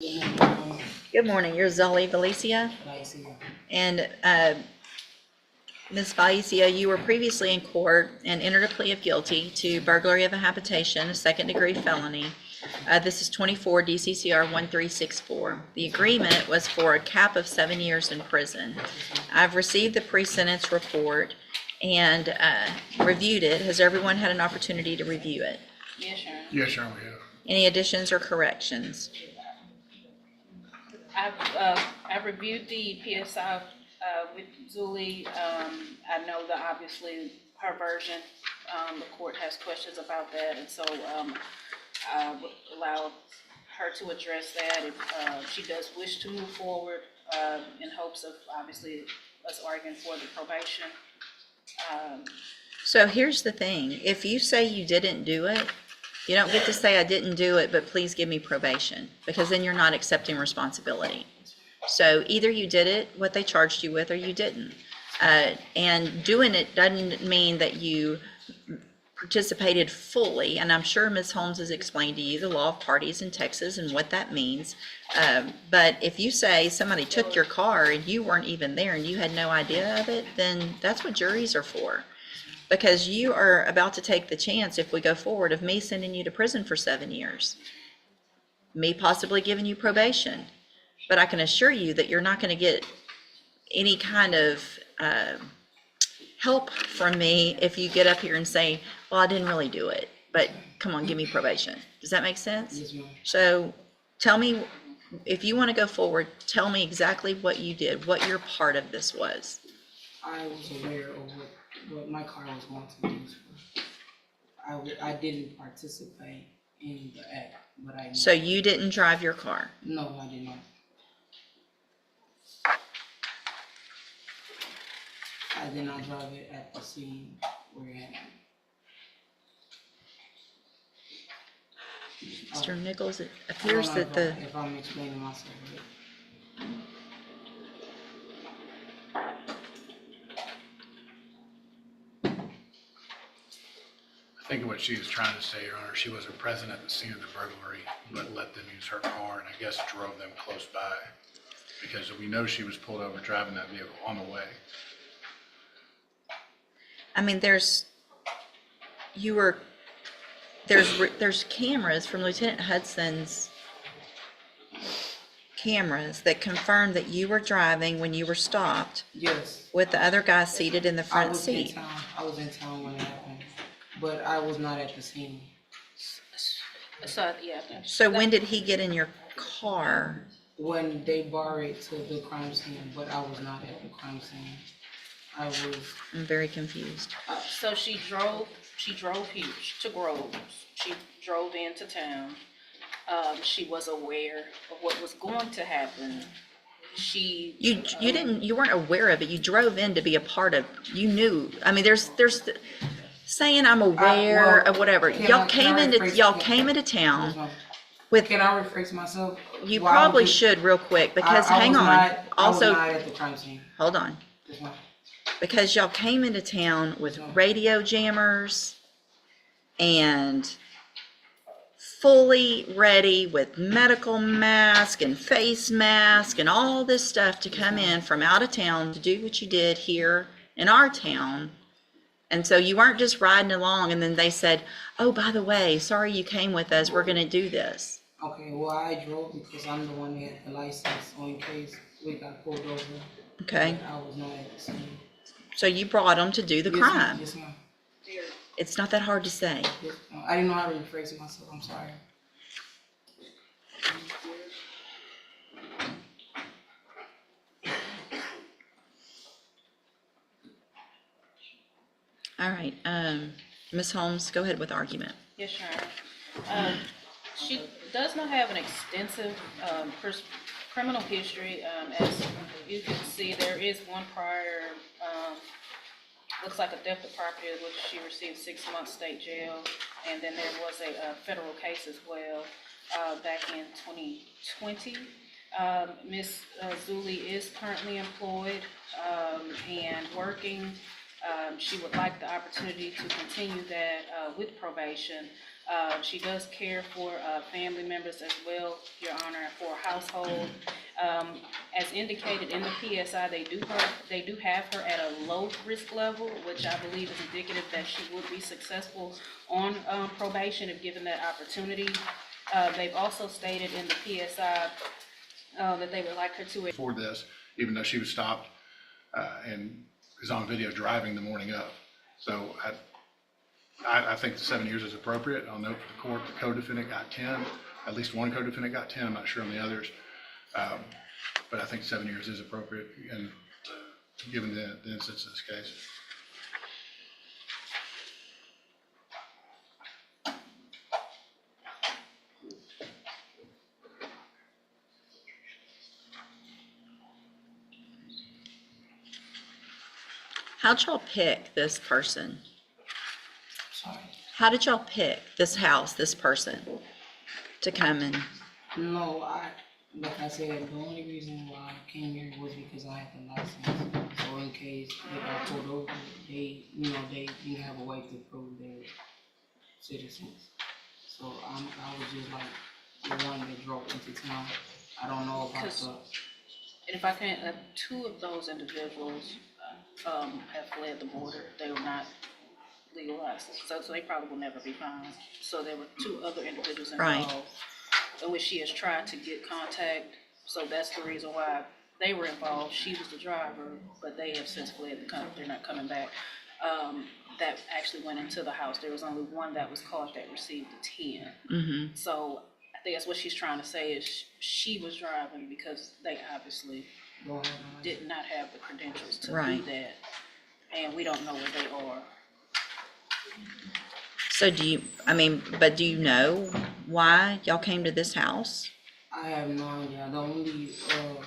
Good morning. You're Zali Valicia. And Ms. Valicia, you were previously in court and entered a plea of guilty to burglary of a habitation, a second-degree felony. This is 24 DCCR 1364. The agreement was for a cap of 7 years in prison. I've received the pre-sentence report and reviewed it. Has everyone had an opportunity to review it? Yes, Sharon. Yes, Sharon, we have. Any additions or corrections? I've reviewed the PSI with Zuli. I know that obviously her version, the court has questions about that, and so I would allow her to address that if she does wish to move forward in hopes of obviously us arguing for the probation. So here's the thing. If you say you didn't do it, you don't get to say I didn't do it, but please give me probation, because then you're not accepting responsibility. So either you did it, what they charged you with, or you didn't. And doing it doesn't mean that you participated fully, and I'm sure Ms. Holmes has explained to you the law of parties in Texas and what that means. But if you say somebody took your car and you weren't even there and you had no idea of it, then that's what juries are for. Because you are about to take the chance, if we go forward, of me sending you to prison for 7 years. Me possibly giving you probation. But I can assure you that you're not going to get any kind of help from me if you get up here and say, well, I didn't really do it, but come on, give me probation. Does that make sense? Yes, ma'am. So tell me, if you want to go forward, tell me exactly what you did, what your part of this was. I was aware of what my car was going to be used for. I didn't participate in the act, but I knew. So you didn't drive your car? No, I did not. I did not drive it at the scene where it happened. Mr. Nichols, it appears that the... If I'm explaining myself right. I think what she was trying to say, Your Honor, she wasn't present at the scene of the burglary, but let them use her car and I guess drove them close by. Because we know she was pulled over driving that vehicle on the way. I mean, there's cameras from Lieutenant Hudson's cameras that confirm that you were driving when you were stopped. Yes. With the other guy seated in the front seat. I was in town when it happened, but I was not at the scene. So, yeah. So when did he get in your car? When they brought it to the crime scene, but I was not at the crime scene. I'm very confused. So she drove here to Groves. She drove into town. She was aware of what was going to happen. You weren't aware of it. You drove in to be a part of. You knew. I mean, there's saying I'm aware of whatever. Y'all came into town with. Can I rephrase myself? You probably should real quick, because hang on. I was Also, not at the crime scene. hold on. Because y'all came into town with radio jammers and fully ready with medical mask and face mask and all this stuff to come in from out of town to do what you did here in our town. And so you weren't just riding along and then they said, oh, by the way, sorry you came with us, we're going to do this. Okay, well, I drove because I'm the one that had the license, so in case we got pulled over. Okay. I was not at the scene. So you brought them to do the crime. Yes, ma'am. It's not that hard to say. Yes, ma'am. I didn't know how to rephrase myself. I'm sorry. All right, Ms. Holmes, go ahead with argument. Yes, Sharon. She does not have an extensive criminal history. As you can see, there is one prior, looks like a theft of property, which she received 6 months state jail. And then there was a federal case as well back in 2020. Ms. Zuli is currently employed and working. She would like the opportunity to continue that with probation. She does care for family members as well, Your Honor, and for her household. As indicated in the PSI, they do have her at a low risk level, which I believe is indicative that she would be successful on probation if given that opportunity. They've also stated in the PSI that they would like her to. For this, even though she was stopped and is on video driving the morning of. So I think the 7 years is appropriate. I'll note for the court, the co-defendant got 10. At least one co-defendant got 10. I'm not sure on the others. But I think 7 years is appropriate, and given the instance in this case. How'd y'all pick this person? Sorry. How did y'all pick this house, this person, to come and? No, like I said, the only reason why I came here was because I had the license. So in case they got pulled over, they didn't have a way to prove their citizens. So I was just like the one that drove into town. I don't know about the. And if I can, two of those individuals have fled the border. They were not legalized, so they probably will never be found. So there were two other individuals involved, in which she has tried to get contact. So that's the reason why they were involved. She was the driver, but they have since fled the country. They're not coming back. That actually went into the house. There was only one that was caught that received the 10. Mm-hmm. So I think that's what she's trying to say is she was driving because they obviously did not have the credentials to do that, and we don't know where they are. So do you know why y'all came to this house? I have no idea. The only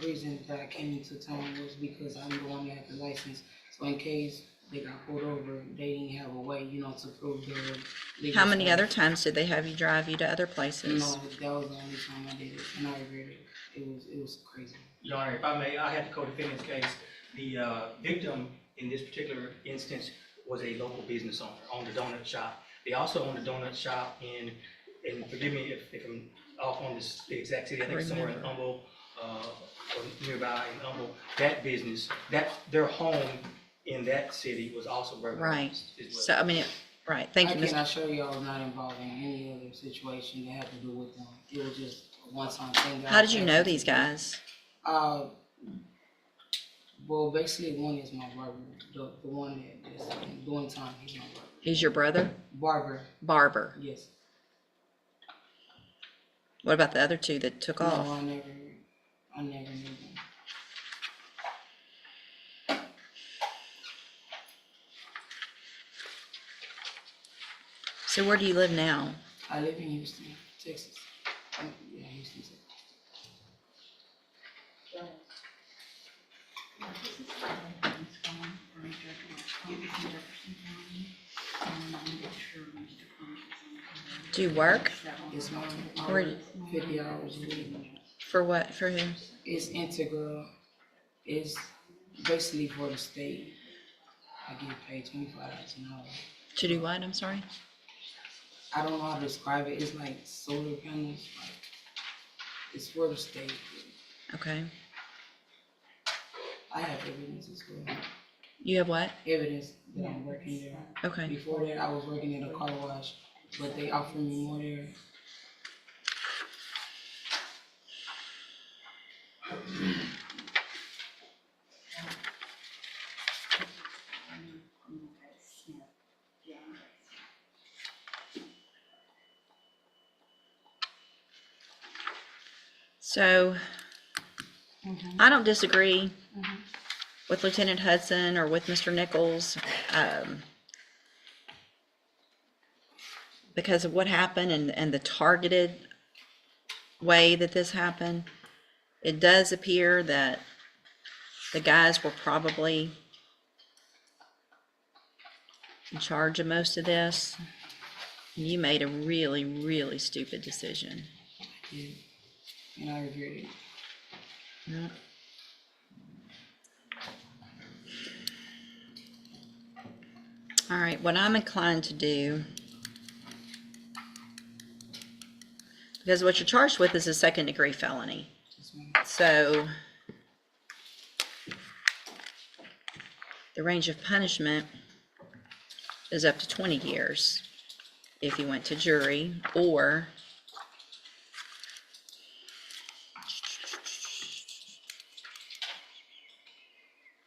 reason that I came into town was because I'm the one that had the license. So in case they got pulled over, they didn't have a way, to prove their legal How many status. other times did they have you drive you to other places? No, that was the only time I did it, and I regret it. It was crazy. Your Honor, if I may, I had the co-defendant's case. The victim in this particular instance was a local business owner, owned a donut shop. They also owned a donut shop and forgive me if I'm off on this the exact city, I think it's somewhere in Humble, or nearby in Humble. That business, their home in that city was also burglarized. So, right, thank you, I Mr. can assure you I was not involved in any other situation that had to do with them. It was just a one-time thing. How did you know these guys? Well, basically one is my barber, the one that's doing time, he's my barber. He's your brother? Barber. Yes. What about the other two that took off? No, I never knew them. So where do you live now? I live in Houston, Texas. Yeah, Houston, Texas. Do you work? It's my Where- 50 hours a week. For what? For who? It's integral. It's basically for the state. I get paid $25 an hour. To do what? I'm sorry. I don't know how to describe it. It's like solar panels. It's for the state. Okay. I have evidence as well. You have what? Evidence that I'm working there. Okay. Before that, I was working at a car wash, but they offered me more there. So, I don't disagree with Lieutenant Hudson or with Mr. Nichols, because of what happened and the targeted way that this happened. It does appear that the guys were probably in charge of most of this. You made a really, really stupid decision. Yeah. And I regret it. Yeah. All right, what I'm inclined to do Because what you're charged with is a second-degree felony. So the range of punishment is up to 20 years if you went to jury, or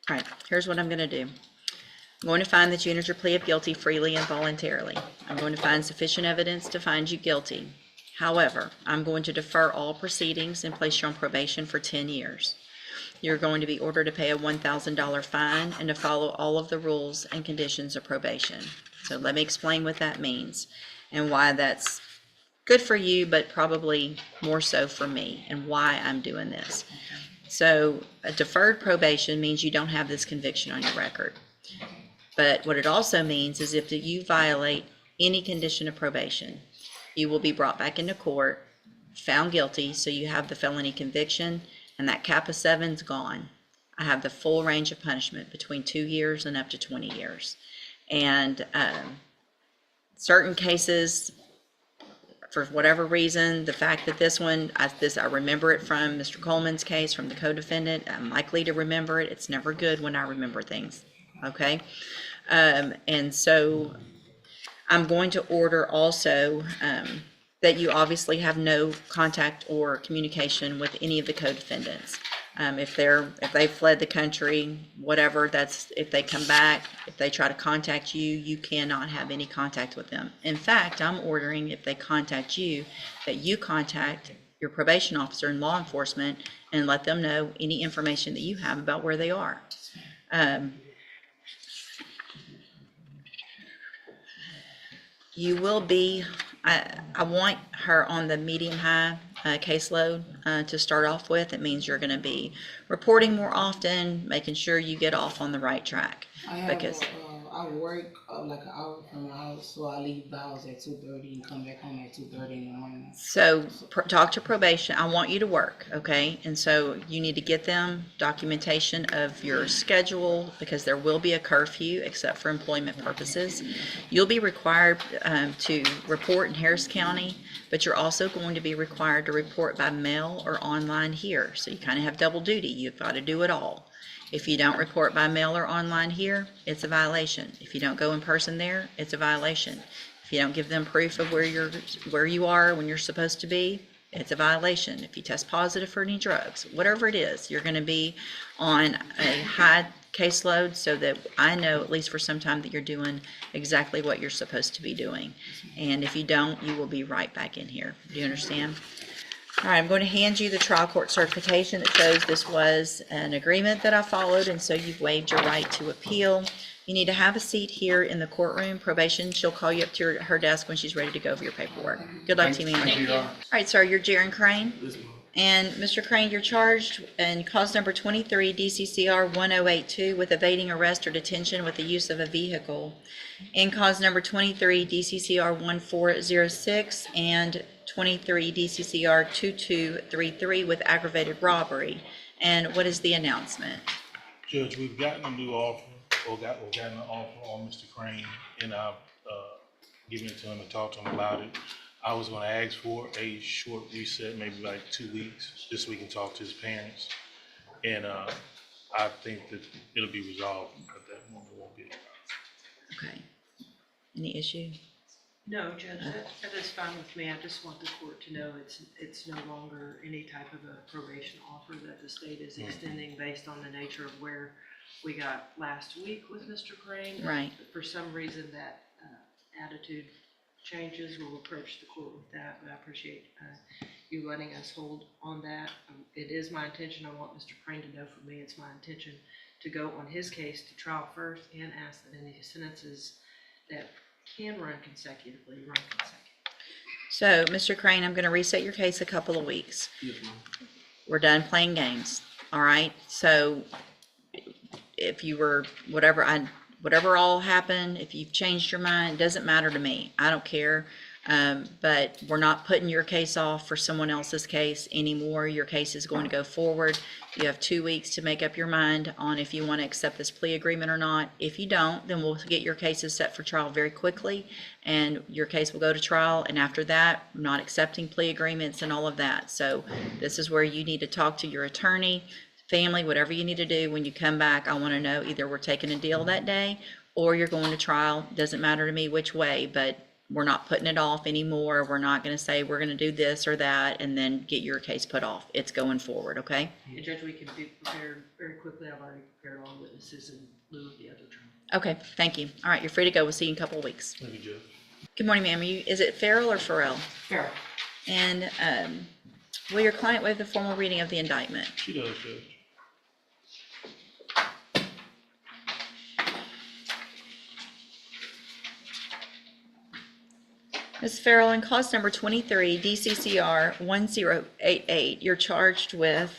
all right, here's what I'm going to do. I'm going to find that you entered your plea of guilty freely and voluntarily. I'm going to find sufficient evidence to find you guilty. However, I'm going to defer all proceedings and place you on probation for 10 years. You're going to be ordered to pay a $1,000 fine and to follow all of the rules and conditions of probation. So let me explain what that means and why that's good for you, but probably more so for me, and why I'm doing this. So a deferred probation means you don't have this conviction on your record. But what it also means is if you violate any condition of probation, you will be brought back into court, found guilty, so you have the felony conviction, and that cap of 7's gone. I have the full range of punishment between 2 years and up to 20 years. And certain cases, for whatever reason, the fact that this one, I remember it from Mr. Coleman's case, from the co-defendant, I'm likely to remember it. It's never good when I remember things, okay? And so I'm going to order also that you obviously have no contact or communication with any of the co-defendants. If they fled the country, whatever, if they come back, if they try to contact you, you cannot have any contact with them. In fact, I'm ordering, if they contact you, that you contact your probation officer and law enforcement and let them know any information that you have about where they are. You will be, I want her on the medium-high caseload to start off with. It means you're going to be reporting more often, making sure you get off on the right track. I work like an hour from my house, so I leave the house at 2:30 and come back home at 2:30 in the morning. So talk to probation. I want you to work, okay? And so you need to get them documentation of your schedule, because there will be a curfew except for employment purposes. You'll be required to report in Harris County, but you're also going to be required to report by mail or online here. So you kind of have double duty. You've got to do it all. If you don't report by mail or online here, it's a violation. If you don't go in person there, it's a violation. If you don't give them proof of where you are when you're supposed to be, it's a violation. If you test positive for any drugs, whatever it is, you're going to be on a high caseload so that I know, at least for some time, that you're doing exactly what you're supposed to be doing. And if you don't, you will be right back in here. Do you understand? All right, I'm going to hand you the trial court certification that shows this was an agreement that I followed, and so you've waived your right to appeal. You need to have a seat here in the courtroom. Probation, she'll call you up to her desk when she's ready to go over your paperwork. Good luck to you, ma'am. Thank you. All right, sir, you're Jaron Crane. And Mr. Crane, you're charged in cause number 23 DCCR 1082 with evading arrest or detention with the use of a vehicle. In cause number 23 DCCR 1406 and 23 DCCR 2233 with aggravated robbery. And what is the announcement? Judge, we've gotten a new offer, gotten an offer on Mr. Crane, and I've given it to him and talked to him about it. I was gonna ask for a short reset, maybe like 2 weeks, just so we can talk to his parents. And I think that it'll be resolved at that moment. It won't be. Okay. Any issue? No, Judge, that is fine with me. I just want the court to know it's no longer any type of a probation offer that the state is extending based on the nature of where we got last week with Mr. Crane. Right. But for some reason, that attitude changes. We'll approach the court with that, but I appreciate you letting us hold on that. It is my intention, I want Mr. Crane to know for me, it's my intention to go on his case to trial first and ask that any sentences that can run consecutively, run consecutively. So, Mr. Crane, I'm going to reset your case a couple of weeks. Yes, ma'am. We're done playing games, all right? So, if you were, whatever all happened, if you've changed your mind, it doesn't matter to me. I don't care. But we're not putting your case off for someone else's case anymore. Your case is going to go forward. You have 2 weeks to make up your mind on if you want to accept this plea agreement or not. If you don't, then we'll get your cases set for trial very quickly, and your case will go to trial. And after that, I'm not accepting plea agreements and all of that. So this is where you need to talk to your attorney, family, whatever you need to do. When you come back, I want to know either we're taking a deal that day or you're going to trial. Doesn't matter to me which way, but we're not putting it off anymore. We're not going to say we're going to do this or that and then get your case put off. It's going forward, okay? And Judge, we can be prepared very quickly. I've already prepared all witnesses in lieu of the other trial. Okay, thank you. All right, you're free to go. We'll see you in a couple of weeks. Thank you, Judge. Good morning, ma'am. Is it Farrell or Farrell? Fair. And will your client waive the formal reading of the indictment? She does, Judge. Ms. Farrell, in cause number 23, DCCR 1088, you're charged with,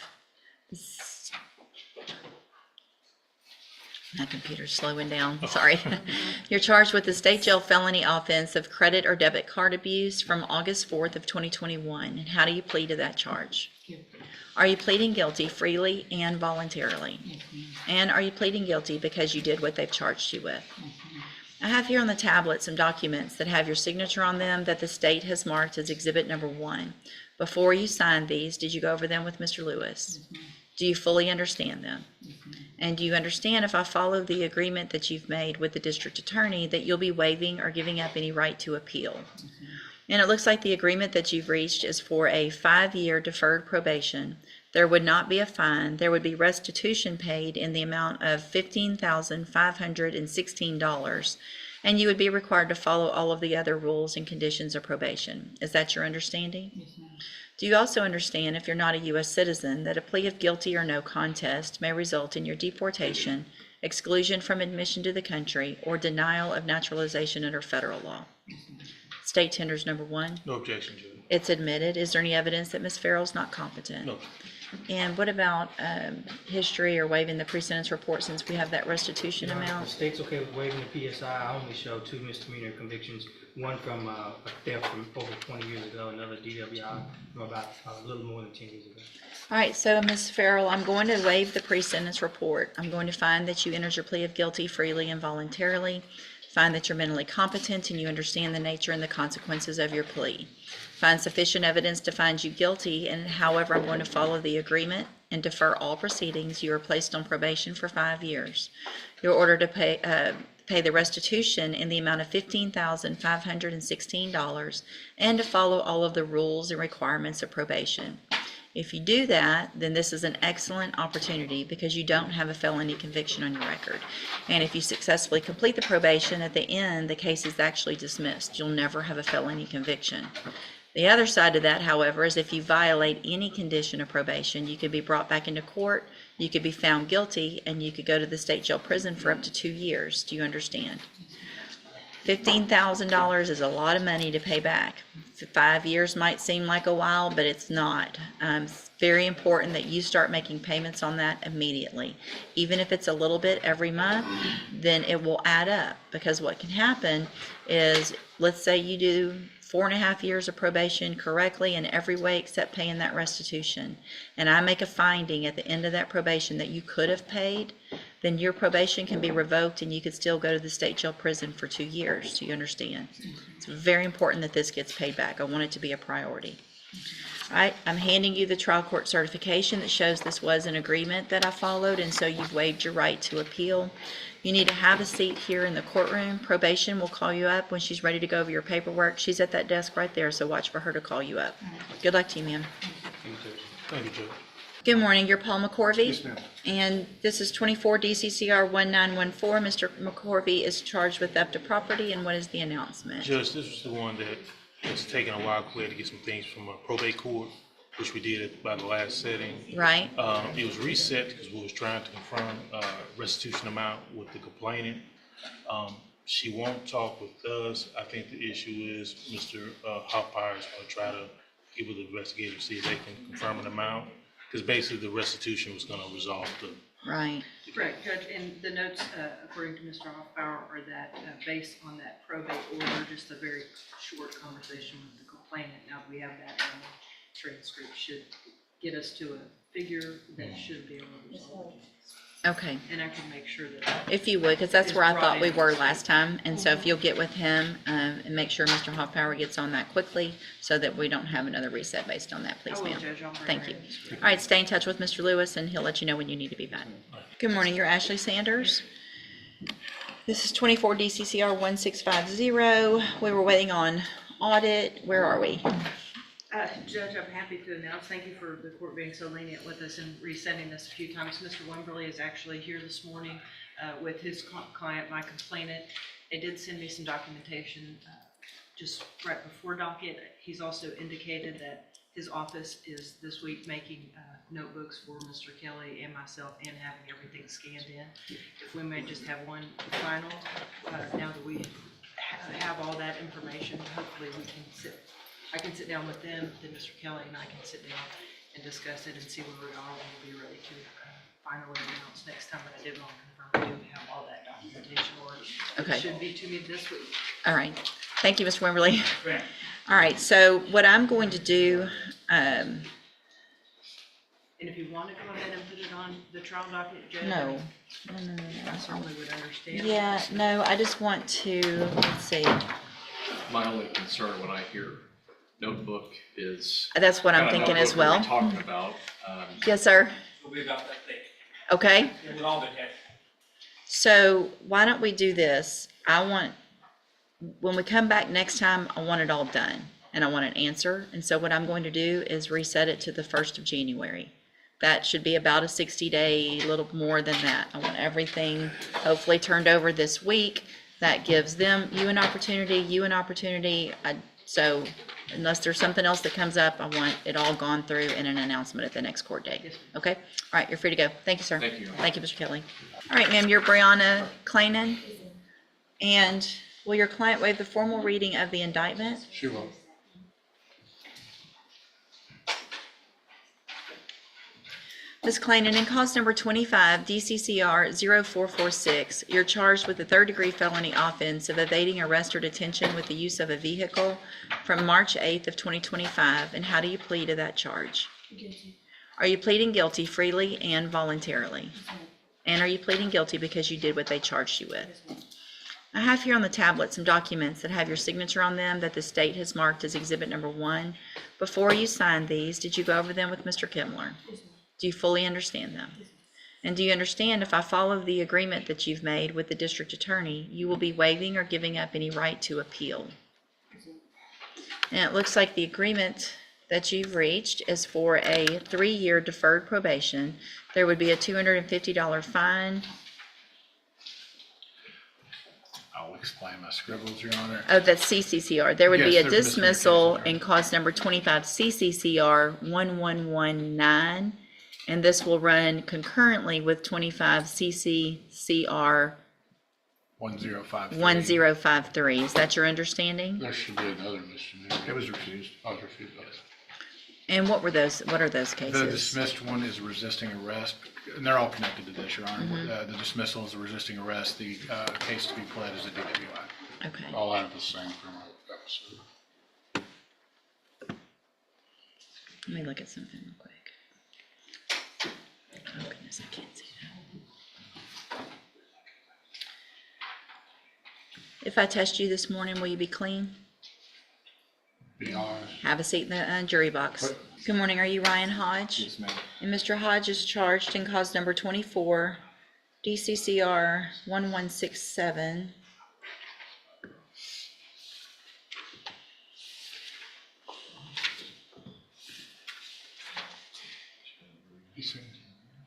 my computer's slowing down, sorry. You're charged with the state jail felony offense of credit or debit card abuse from August 4th of 2021. And how do you plead to that charge? Are you pleading guilty freely and voluntarily? And are you pleading guilty because you did what they've charged you with? I have here on the tablet some documents that have your signature on them that the state has marked as exhibit number 1. Before you signed these, did you go over them with Mr. Lewis? Do you fully understand them? And do you understand, if I follow the agreement that you've made with the district attorney, that you'll be waiving or giving up any right to appeal? And it looks like the agreement that you've reached is for a 5-year deferred probation. There would not be a fine. There would be restitution paid in the amount of $15,516, and you would be required to follow all of the other rules and conditions of probation. Is that your understanding? Yes, ma'am. Do you also understand, if you're not a U.S. citizen, that a plea of guilty or no contest may result in your deportation, exclusion from admission to the country, or denial of naturalization under federal law? State tenders number 1. No objection, Judge. It's admitted. Is there any evidence that Ms. Farrell's not competent? No. And what about history or waiving the pre-sentence report, since we have that restitution Your Honor, amount? The state's okay with waiving the PSI. I only show 2 misdemeanor convictions, one from a theft from over 20 years ago, another DWI from about a little more than 10 years ago. All right, so Ms. Farrell, I'm going to waive the pre-sentence report. I'm going to find that you entered your plea of guilty freely and voluntarily, find that you're mentally competent and you understand the nature and the consequences of your plea. Find sufficient evidence to find you guilty, and however, I'm going to follow the agreement and defer all proceedings. You are placed on probation for 5 years. You're ordered to pay the restitution in the amount of $15,516 and to follow all of the rules and requirements of probation. If you do that, then this is an excellent opportunity because you don't have a felony conviction on your record. And if you successfully complete the probation, at the end, the case is actually dismissed. You'll never have a felony conviction. The other side of that, however, is if you violate any condition of probation, you could be brought back into court, you could be found guilty, and you could go to the state jail prison for up to 2 years. Do you understand? $15,000 is a lot of money to pay back. 5 years might seem like a while, but it's not. It's very important that you start making payments on that immediately. Even if it's a little bit every month, then it will add up, because what can happen is, let's say you do 4.5 years of probation correctly in every way except paying that restitution, and I make a finding at the end of that probation that you could have paid, then your probation can be revoked and you could still go to the state jail prison for 2 years. Do you understand? It's very important that this gets paid back. I want it to be a priority. All right, I'm handing you the trial court certification that shows this was an agreement that I followed, and so you've waived your right to appeal. You need to have a seat here in the courtroom. Probation will call you up when she's ready to go over your paperwork. She's at that desk right there, so watch for her to call you up. Good luck to you, ma'am. Thank you, Judge. Good morning, you're Paul McCorvey? Yes, ma'am. And this is 24 DCCR 1914. Mr. McCorvey is charged with theft of property, and what is the announcement? Judge, this was the one that it's taken a while to get some things from a probate court, which we did by the last setting. Right? It was reset because we was trying to confirm restitution amount with the complainant. She won't talk with us. I think the issue is Mr. Hoppire is going to try to get with the investigator, see if they can confirm an amount. Because basically the restitution was going to resolve Right. Correct, Judge, and the notes, according to Mr. Hoffbauer, are that based on that probate order, just a very short conversation with the complainant. Now we have that in the transcript, should get us to a figure that should be able to resolve. Okay. And I can make sure that. If you would, because that's where I thought we were last time. And so if you'll get with him and make sure Mr. Hoffpower gets on that quickly so that we don't have another reset based on that, please, I will, ma'am. Judge, I'll bring Thank her you. in. All right, stay in touch with Mr. Lewis and he'll let you know when you need to be back. Good morning, you're Ashley Sanders. This is 24 DCCR 1650. We were waiting on audit. Where are we? Judge, I'm happy to announce, thank you for the court being so lenient with us and resending this a few times. Mr. Wimberly is actually here this morning with his client, my complainant. They did send me some documentation just right before docket. He's also indicated that his office is this week making notebooks for Mr. Kelly and myself and having everything scanned in. If we may just have one final, now that we have all that information, hopefully we can I can sit down with them, then Mr. Kelly and I can sit down and discuss it and see where we are, and we'll be ready to finally announce next time. But I did want to confirm we do have all that documentation, or Okay. it should be to me this week. All right. Thank you, Mr. Wimberly. All right, so what I'm going to do, And if you want to go ahead and put it on the trial docket, Judge, no. I certainly would understand. Yeah, no, I just want to, let's see. My only concern when I hear notebook is. That's what I'm kinda thinking as notebook are well. we talking about? Yes, sir. It'll be about that thick. Okay. It would all be heavy. So why don't we do this? When we come back next time, I want it all done and I want an answer. And so what I'm going to do is reset it to the 1st of January. That should be about a 60-day, a little more than that. I want everything hopefully turned over this week. That gives you an opportunity. So unless there's something else that comes up, I want it all gone through in an announcement at the next court date. Yes, ma'am. Okay? All right, you're free to go. Thank you, sir. Thank you. Thank you, Mr. Kelly. All right, ma'am, you're Brianna Clanan. And will your client waive the formal reading of the indictment? She will. Ms. Clanan, in cause number 25, DCCR 0446, you're charged with the third-degree felony offense of evading arrest or detention with the use of a vehicle from March 8th of 2025. And how do you plead to that charge? Guilty. Are you pleading guilty freely and voluntarily? And are you pleading guilty because you did what they charged you with? I have here on the tablet some documents that have your signature on them that the state has marked as exhibit number 1. Before you signed these, did you go over them with Mr. Kimler? Do you fully understand them? And do you understand if I follow the agreement that you've made with the district attorney, you will be waiving or giving up any right to appeal? And it looks like the agreement that you've reached is for a 3-year deferred probation. There would be a $250 fine. I'll explain my scribbles, Your Honor. Oh, that's CCCR. There would be Yes, a there's dismissal miscommunication. in cause number 25 CCCR 1119. And this will run concurrently with 25 CCCR 1053. 1053. Is that your understanding? There should be another misdemeanor. It was refused. I was refused by that. And what are those The cases? dismissed one is resisting arrest, and they're all connected to this, Your Honor. Mm-hmm. The dismissal is a resisting arrest. The case to be pled is a DWI. Okay. All have the same criminal episode. Let me look at something real quick. Oh goodness, I can't see that. If I test you this morning, will you be clean? Be honest. Have a seat in the jury box. Good morning, are you Ryan Hodge? Yes, ma'am. And Mr. Hodge is charged in cause number 24, DCCR 1167.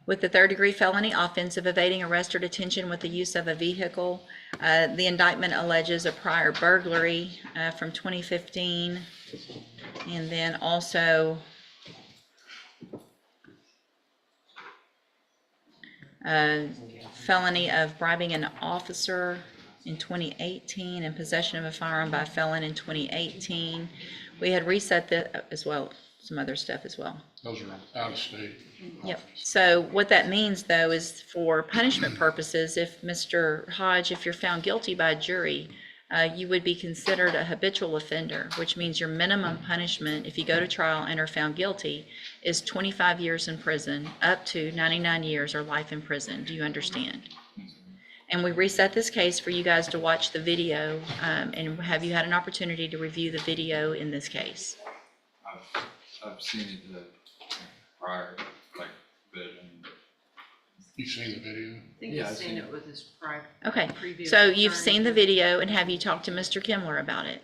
With the third-degree felony offense of evading arrest or detention with the use of a vehicle. The indictment alleges a prior burglary from 2015, and then also felony of bribing an officer in 2018 and possession of a firearm by a felon in 2018. We had reset that as well. some other stuff as well. Those are out of state. Yep. So what that means though is for punishment purposes, if Mr. Hodge, if you're found guilty by a jury, you would be considered a habitual offender, which means your minimum punishment, if you go to trial and are found guilty, is 25 years in prison, up to 99 years or life in prison. Do you understand? And we reset this case for you guys to watch the video, and have you had an opportunity to review the video in this case? I've seen it prior, like, but You've seen the video? I think Yeah, he's I've seen seen it with his prior. Okay, previous so you've attorney. seen the video, and have you talked to Mr. Kimler about it?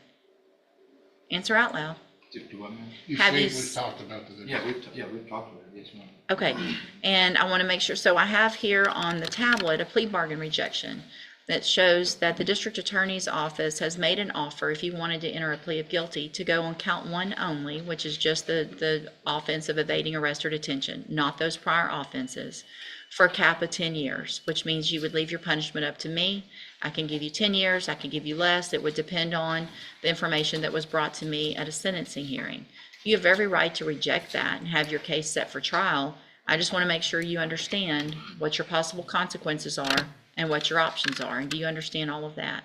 Answer out loud. do what, man? You've Have seen, you we've talked about the video. We've talked about it, yes, ma'am. Okay, and I want to make sure, so I have here on the tablet a plea bargain rejection that shows that the district attorney's office has made an offer, if you wanted to enter a plea of guilty, to go on count one only, which is just the offense of evading arrest or detention, not those prior offenses, for a cap of 10 years, which means you would leave your punishment up to me. I can give you 10 years, I can give you less. It would depend on the information that was brought to me at a sentencing hearing. You have every right to reject that and have your case set for trial. I just want to make sure you understand what your possible consequences are and what your options are. And do you understand all of that?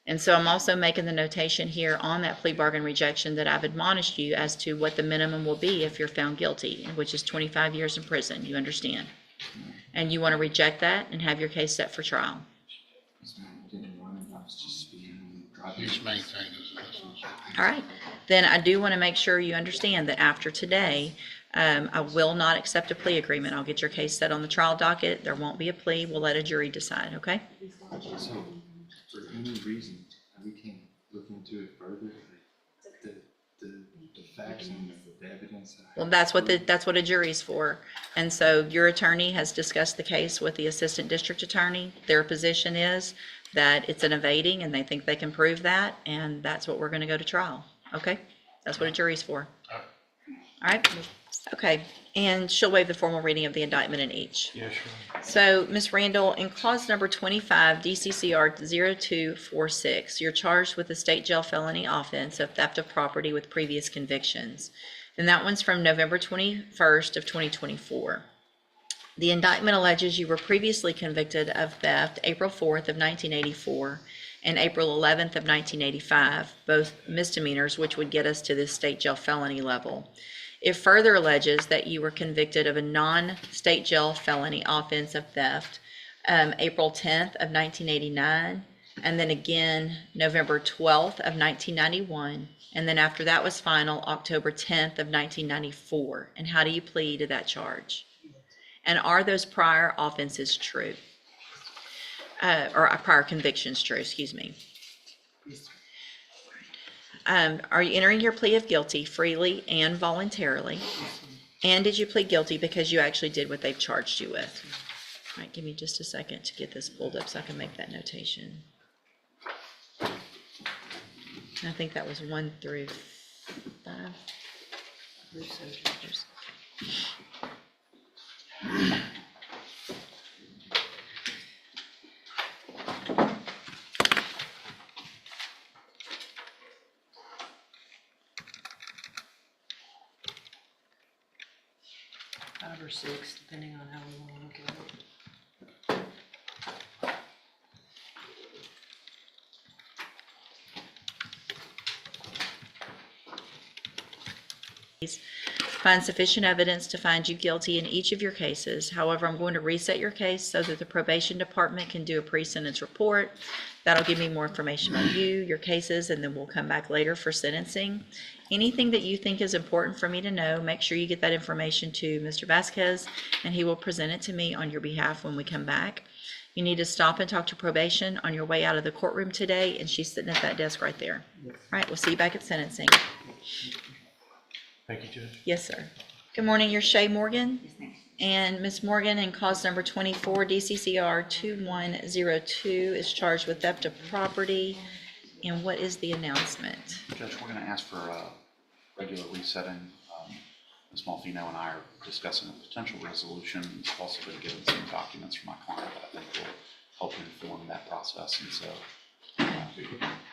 And so I'm also making the notation here on that plea bargain rejection that I've admonished you as to what the minimum will be if you're found guilty, which is 25 years in prison. You understand? And you want to reject that and have your case set for trial. Yes, ma'am. I didn't run it, I was just speeding and driving. These main thing is innocence. All right, then I do want to make sure you understand that after today, I will not accept a plea agreement. I'll get your case set on the trial docket. There won't be a plea. We'll let a jury decide, okay? So, for any reason, we can look into it further, the facts and the evidence. Well, that's what a jury's for. And so your attorney has discussed the case with the assistant district attorney. Their position is that it's an evading and they think they can prove that, and that's what we're going to go to trial, okay? That's what a jury's for. All right, okay, and she'll waive the formal reading of the indictment in each. Yeah, sure. So, Ms. Randall, in clause number 25, DCCR 0246, you're charged with a state jail felony offense of theft of property with previous convictions. And that one's from November 21st of 2024. The indictment alleges you were previously convicted of theft April 4th of 1984 and April 11th of 1985, both misdemeanors, which would get us to this state jail felony level. It further alleges that you were convicted of a non-state jail felony offense of theft April 10th of 1989, and then again November 12th of 1991, and then after that was final, October 10th of 1994. And how do you plead to that charge? And are those prior offenses true? Or prior convictions true, excuse me. Are you entering your plea of guilty freely and voluntarily? And did you plead guilty because you actually did what they've charged you with? All right, give me just a second to get this pulled up so I can make that notation. I think that was 1 through 5. I believe so, Judge. Five or six, depending on how we want to look at it. Find sufficient evidence to find you guilty in each of your cases. However, I'm going to reset your case so that the probation department can do a pre-sentence report. That'll give me more information on you, your cases, and then we'll come back later for sentencing. Anything that you think is important for me to know, make sure you get that information to Mr. Vasquez, and he will present it to me on your behalf when we come back. You need to stop and talk to probation on your way out of the courtroom today, and she's sitting at that desk right there. All right, we'll see you back at sentencing. Thank you, Judge. Yes, sir. Good morning, you're Shay Morgan. Yes, ma'am. And Ms. Morgan, in cause number 24, DCCR 2102, is charged with theft of property. And what is the announcement? Judge, we're going to ask for a regular resetting. Ms. Malfino and I are discussing a potential resolution. I've also been given some documents from my client that I think will help inform that process. And so,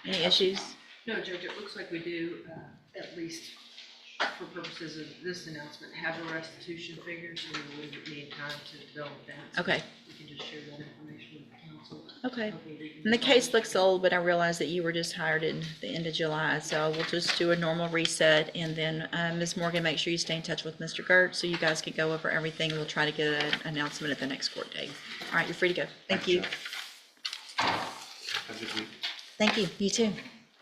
Any issues? No, Judge, it looks like we do at least for purposes of this announcement, have a restitution figure, so we would need time to develop that. So Okay. we can just share that information with the council. Okay. Hopefully we can And the resolve case it. looks old, but I realize that you were just hired in the end of July, so we'll just do a normal reset. And then, Ms. Morgan, make sure you stay in touch with Mr. Gert so you guys can go over everything. We'll try to get an announcement at the next court date. All right, you're free to go. Thank you. Have a good week. Thank you. You too.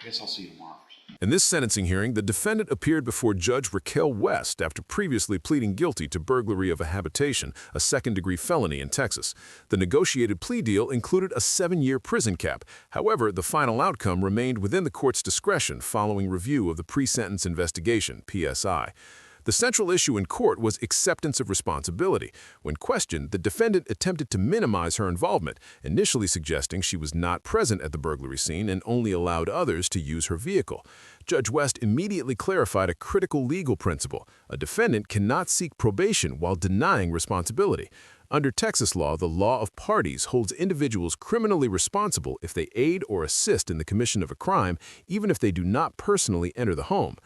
I guess I'll see you tomorrow. In this sentencing hearing, the defendant appeared before Judge Raquel West after previously pleading guilty to burglary of a habitation, a second-degree felony in Texas. The negotiated plea deal included a 7-year prison cap. However, the final outcome remained within the court's discretion following review of the pre-sentence investigation, PSI. The central issue in court was acceptance of responsibility. When questioned, the defendant attempted to minimize her involvement, initially suggesting she was not present at the burglary scene and only allowed others to use her vehicle. Judge West immediately clarified a critical legal principle. A defendant cannot seek probation while denying responsibility. Under Texas law, the law of parties holds individuals criminally responsible if they aid or assist in the commission of a crime, even if they do not personally enter the home.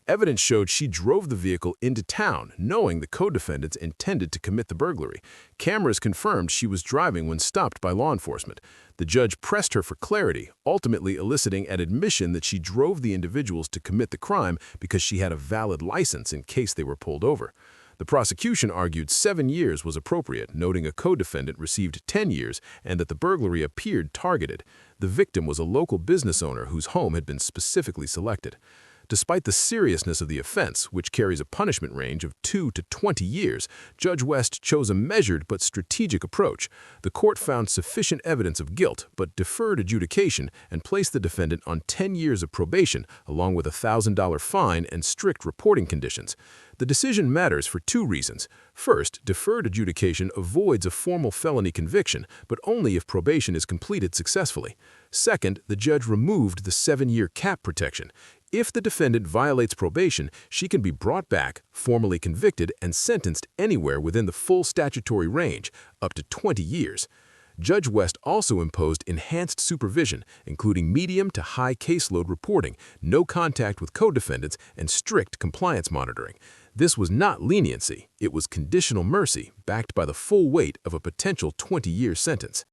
Evidence showed she drove the vehicle into town, knowing the co-defendants intended to commit the burglary. Cameras confirmed she was driving when stopped by law enforcement. The judge pressed her for clarity, ultimately eliciting an admission that she drove the individuals to commit the crime because she had a valid license in case they were pulled over. The prosecution argued 7 years was appropriate, noting a co-defendant received 10 years and that the burglary appeared targeted. The victim was a local business owner whose home had been specifically selected. Despite the seriousness of the offense, which carries a punishment range of 2 to 20 years, Judge West chose a measured but strategic approach. The court found sufficient evidence of guilt, but deferred adjudication and placed the defendant on 10 years of probation, along with a $1,000 fine and strict reporting conditions. The decision matters for 2 reasons. First, deferred adjudication avoids a formal felony conviction, but only if probation is completed successfully. Second, the judge removed the 7-year cap protection. If the defendant violates probation, she can be brought back, formally convicted, and sentenced anywhere within the full statutory range, up to 20 years. Judge West also imposed enhanced supervision, including medium to high caseload reporting, no contact with co-defendants, and strict compliance monitoring. This was not leniency, it was conditional mercy, backed by the full weight of a potential 20-year sentence.